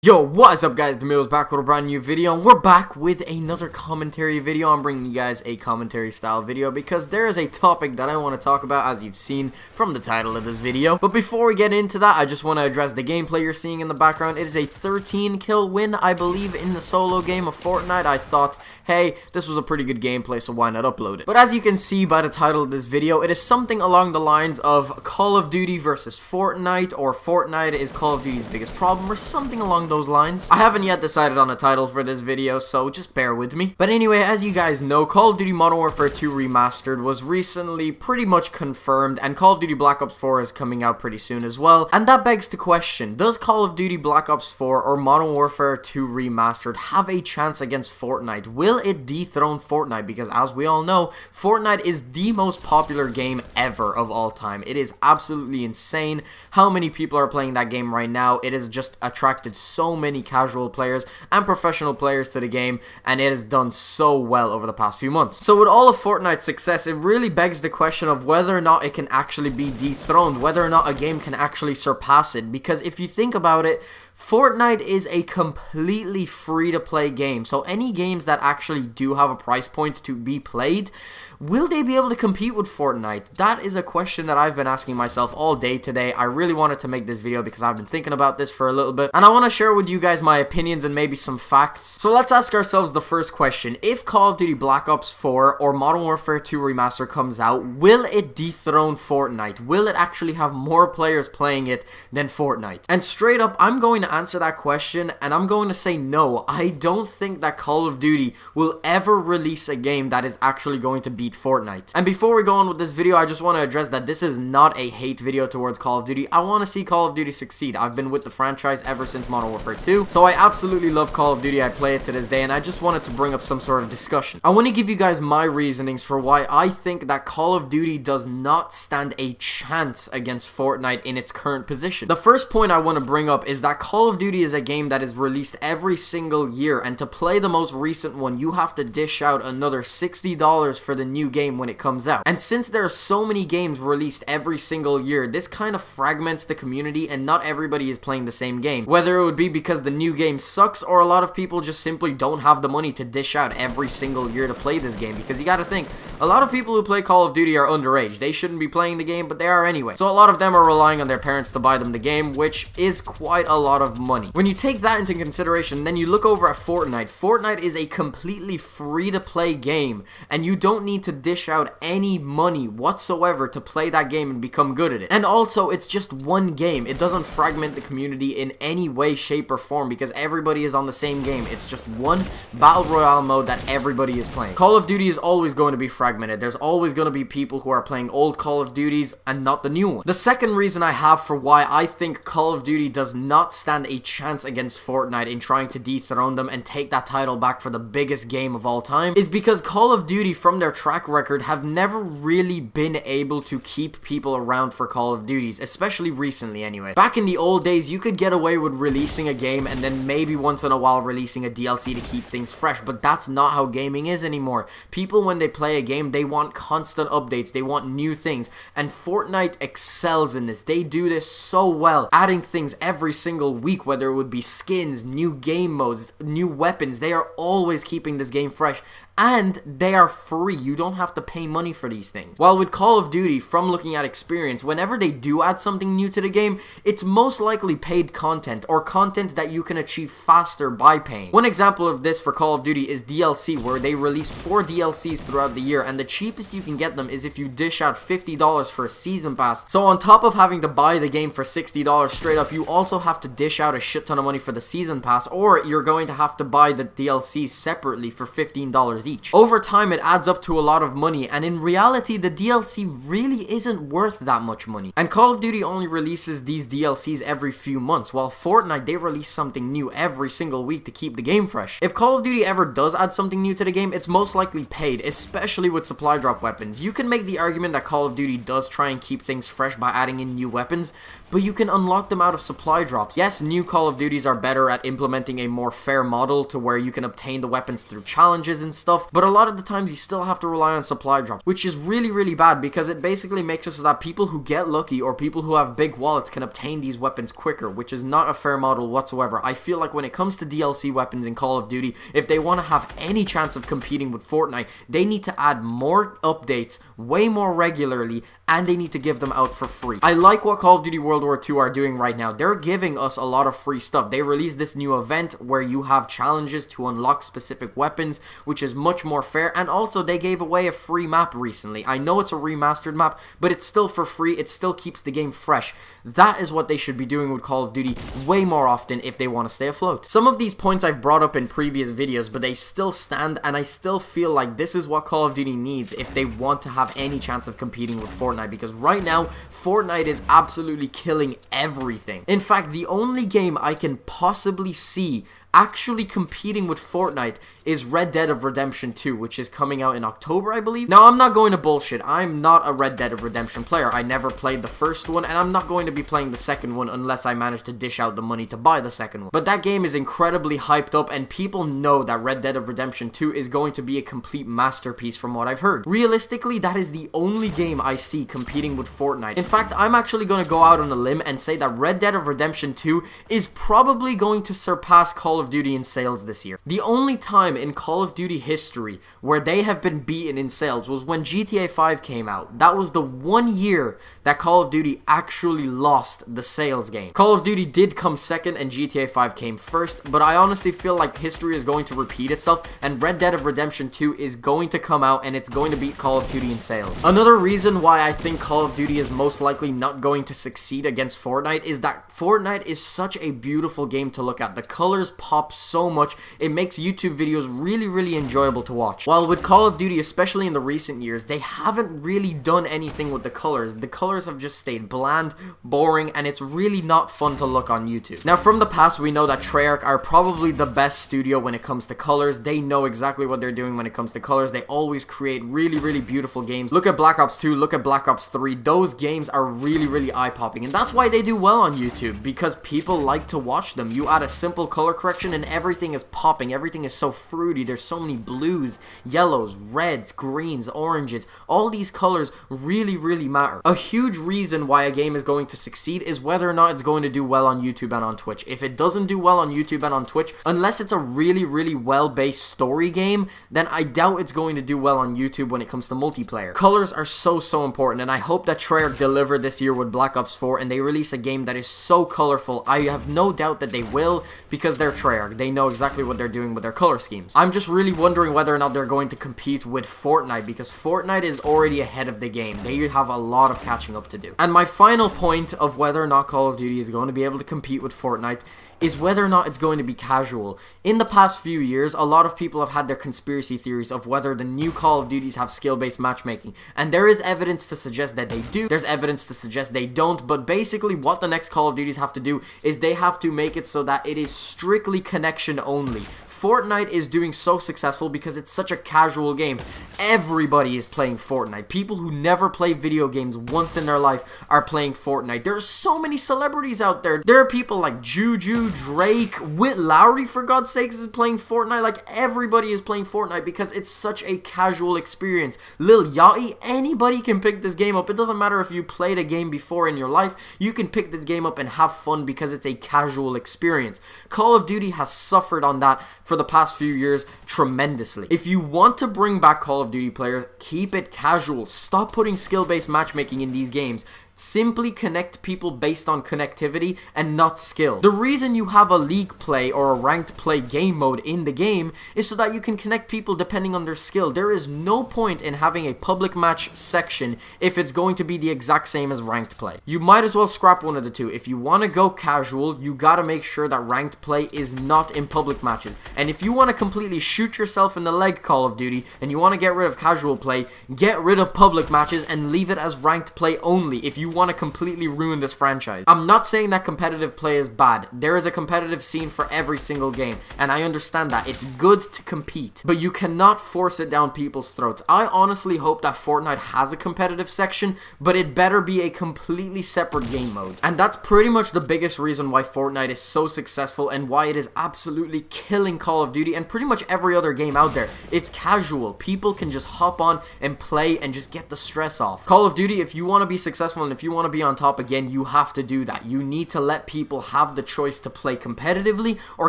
Yo, what is up guys, Demille is back with a brand new video, and we're back with another commentary video. I'm bringing you guys a commentary style video because there is a topic that I want to talk about, as you've seen from the title of this video. But before we get into that, I just want to address the gameplay you're seeing in the background. It is a 13 kill win, I believe, in the solo game of Fortnite. I thought, hey, this was a pretty good gameplay, so why not upload it? But as you can see by the title of this video, it is something along the lines of Call of Duty versus Fortnite, or Fortnite is Call of Duty's biggest problem, or something along those lines. I haven't yet decided on a title for this video, so just bear with me. But anyway, as you guys know, Call of Duty Modern Warfare 2 Remastered was recently pretty much confirmed, and Call of Duty Black Ops 4 is coming out pretty soon as well. And that begs the question, does Call of Duty Black Ops 4 or Modern Warfare 2 Remastered have a chance against Fortnite? Will it dethrone Fortnite? Because as we all know, Fortnite is the most popular game ever of all time. It is absolutely insane how many people are playing that game right now. It has just attracted so many casual players and professional players to the game, and it has done so well over the past few months. So with all of Fortnite's success, it really begs the question of whether or not it can actually be dethroned, whether or not a game can actually surpass it. Because if you think about it, Fortnite is a completely free-to-play game, so any games that actually do have a price point to be played, will they be able to compete with Fortnite? That is a question that I've been asking myself all day today. I really wanted to make this video because I've been thinking about this for a little bit, and I want to share with you guys my opinions and maybe some facts. So let's ask ourselves the first question. If Call of Duty Black Ops 4 or Modern Warfare 2 Remaster comes out, will it dethrone Fortnite? Will it actually have more players playing it than Fortnite? And straight up, I'm going to answer that question, and I'm going to say no. I don't think that Call of Duty will ever release a game that is actually going to beat Fortnite. And before we go on with this video, I just want to address that this is not a hate video towards Call of Duty. I want to see Call of Duty succeed. I've been with the franchise ever since Modern Warfare 2, so I absolutely love Call of Duty. I play it to this day, and I just wanted to bring up some sort of discussion. I want to give you guys my reasonings for why I think that Call of Duty does not stand a chance against Fortnite in its current position. The first point I want to bring up is that Call of Duty is a game that is released every single year, and to play the most recent one, you have to dish out another $60 for the new game when it comes out. And since there are so many games released every single year, this kind of fragments the community, and not everybody is playing the same game. Whether it would be because the new game sucks, or a lot of people just simply don't have the money to dish out every single year to play this game. Because you gotta think, a lot of people who play Call of Duty are underage. They shouldn't be playing the game, but they are anyway. So a lot of them are relying on their parents to buy them the game, which is quite a lot of money. When you take that into consideration, then you look over at Fortnite. Fortnite is a completely free-to-play game, and you don't need to dish out any money whatsoever to play that game and become good at it. And also, it's just one game. It doesn't fragment the community in any way, shape, or form, because everybody is on the same game. It's just one battle royale mode that everybody is playing. Call of Duty is always going to be fragmented. There's always going to be people who are playing old Call of Duties and not the new one. The second reason I have for why I think Call of Duty does not stand a chance against Fortnite in trying to dethrone them and take that title back for the biggest game of all time is because Call of Duty, from their track record, have never really been able to keep people around for Call of Duties, especially recently anyway. Back in the old days, you could get away with releasing a game and then maybe once in a while releasing a DLC to keep things fresh, but that's not how gaming is anymore. People, when they play a game, they want constant updates, they want new things, and Fortnite excels in this. They do this so well, adding things every single week, whether it would be skins, new game modes, new weapons. They are always keeping this game fresh, and they are free. You don't have to pay money for these things. While with Call of Duty, from looking at experience, whenever they do add something new to the game, it's most likely paid content, or content that you can achieve faster by paying. One example of this for Call of Duty is DLC, where they release 4 DLCs throughout the year, and the cheapest you can get them is if you dish out $50 for a season pass. So on top of having to buy the game for $60 straight up, you also have to dish out a shit ton of money for the season pass, or you're going to have to buy the DLCs separately for $15 each. Over time, it adds up to a lot of money, and in reality, the DLC really isn't worth that much money. And Call of Duty only releases these DLCs every few months, while Fortnite, they release something new every single week to keep the game fresh. If Call of Duty ever does add something new to the game, it's most likely paid, especially with supply drop weapons. You can make the argument that Call of Duty does try and keep things fresh by adding in new weapons, but you can unlock them out of supply drops. Yes, new Call of Duties are better at implementing a more fair model to where you can obtain the weapons through challenges and stuff, but a lot of the times you still have to rely on supply drops, which is really bad because it basically makes it so that people who get lucky or people who have big wallets can obtain these weapons quicker, which is not a fair model whatsoever. I feel like when it comes to DLC weapons in Call of Duty, if they want to have any chance of competing with Fortnite, they need to add more updates way more regularly, and they need to give them out for free. I like what Call of Duty World War II are doing right now. They're giving us a lot of free stuff. They released this new event where you have challenges to unlock specific weapons, which is much more fair, and also they gave away a free map recently. I know it's a remastered map, but it's still for free. It still keeps the game fresh. That is what they should be doing with Call of Duty way more often if they want to stay afloat. Some of these points I've brought up in previous videos, but they still stand, and I still feel like this is what Call of Duty needs if they want to have any chance of competing with Fortnite, because right now Fortnite is absolutely killing everything. In fact, the only game I can possibly see actually competing with Fortnite is Red Dead Redemption 2, which is coming out in October, I believe. Now, I'm not going to bullshit. I'm not a Red Dead Redemption player. I never played the first one, and I'm not going to be playing the second one unless I manage to dish out the money to buy the second one. But that game is incredibly hyped up, and people know that Red Dead Redemption 2 is going to be a complete masterpiece from what I've heard. Realistically, that is the only game I see competing with Fortnite. In fact, I'm actually going to go out on a limb and say that Red Dead Redemption 2 is probably going to surpass Call of Duty in sales this year. The only time in Call of Duty history where they have been beaten in sales was when GTA 5 came out. That was the 1 year that Call of Duty actually lost the sales game. Call of Duty did come second and GTA 5 came first, but I honestly feel like history is going to repeat itself, and Red Dead Redemption 2 is going to come out and it's going to beat Call of Duty in sales. Another reason why I think Call of Duty is most likely not going to succeed against Fortnite is that Fortnite is such a beautiful game to look at. The colors pop so much, it makes YouTube videos really enjoyable to watch. While with Call of Duty, especially in the recent years, they haven't really done anything with the colors. The colors have just stayed bland, boring, and it's really not fun to look on YouTube. Now, from the past, we know that Treyarch are probably the best studio when it comes to colors. They know exactly what they're doing when it comes to colors. They always create really beautiful games. Look at Black Ops 2, look at Black Ops 3. Those games are really eye-popping, and that's why they do well on YouTube, because people like to watch them. You add a simple color correction and everything is popping, everything is so fruity, there's so many blues, yellows, reds, greens, oranges, all these colors really matter. A huge reason why a game is going to succeed is whether or not it's going to do well on YouTube and on Twitch. If it doesn't do well on YouTube and on Twitch, unless it's a really well-based story game, then I doubt it's going to do well on YouTube when it comes to multiplayer. Colors are so important, and I hope that Treyarch deliver this year with Black Ops 4 and they release a game that is so colorful. I have no doubt that they will, because they're Treyarch. They know exactly what they're doing with their color schemes. I'm just really wondering whether or not they're going to compete with Fortnite, because Fortnite is already ahead of the game. They have a lot of catching up to do. And my final point of whether or not Call of Duty is going to be able to compete with Fortnite is whether or not it's going to be casual. In the past few years, a lot of people have had their conspiracy theories of whether the new Call of Duties have skill-based matchmaking, and there is evidence to suggest that they do. There's evidence to suggest they don't, but basically what the next Call of Duties have to do is they have to make it so that it is strictly connection only. Fortnite is doing so successful because it's such a casual game. Everybody is playing Fortnite. People who never play video games once in their life are playing Fortnite. There are so many celebrities out there. There are people like Juju, Drake, Whit Lowry, for God's sakes, is playing Fortnite. Like, everybody is playing Fortnite because it's such a casual experience. Lil Yachty, anybody can pick this game up. It doesn't matter if you played a game before in your life. You can pick this game up and have fun because it's a casual experience. Call of Duty has suffered on that for the past few years tremendously. If you want to bring back Call of Duty players, keep it casual. Stop putting skill-based matchmaking in these games. Simply connect people based on connectivity and not skill. The reason you have a league play or a ranked play game mode in the game is so that you can connect people depending on their skill. There is no point in having a public match section if it's going to be the exact same as ranked play. You might as well scrap one of the two. If you want to go casual, you gotta make sure that ranked play is not in public matches. And if you want to completely shoot yourself in the leg, Call of Duty, and you want to get rid of casual play, get rid of public matches and leave it as ranked play only. If you you want to completely ruin this franchise. I'm not saying that competitive play is bad. There is a competitive scene for every single game, and I understand that. It's good to compete, but you cannot force it down people's throats. I honestly hope that Fortnite has a competitive section, but it better be a completely separate game mode. And that's pretty much the biggest reason why Fortnite is so successful and why it is absolutely killing Call of Duty and pretty much every other game out there. It's casual. People can just hop on and play and just get the stress off. Call of Duty, if you want to be successful and if you want to be on top again, you have to do that. You need to let people have the choice to play competitively or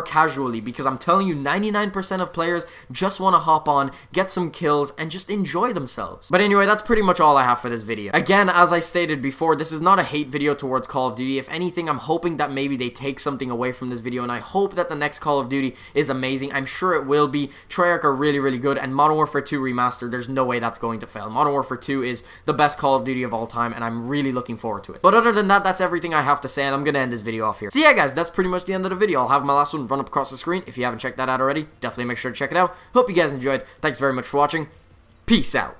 casually, because I'm telling you, 99% of players just want to hop on, get some kills, and just enjoy themselves. But anyway, that's pretty much all I have for this video. Again, as I stated before, this is not a hate video towards Call of Duty. If anything, I'm hoping that maybe they take something away from this video, and I hope that the next Call of Duty is amazing. I'm sure it will be. Treyarch are really, really good, and Modern Warfare 2 Remastered, there's no way that's going to fail. Modern Warfare 2 is the best Call of Duty of all time, and I'm really looking forward to it. But other than that, that's everything I have to say, and I'm going to end this video off here. So yeah, guys, that's pretty much the end of the video. I'll have my last one run up across the screen. If you haven't checked that out already, definitely make sure to check it out. Hope you guys enjoyed. Thanks very much for watching. Peace out.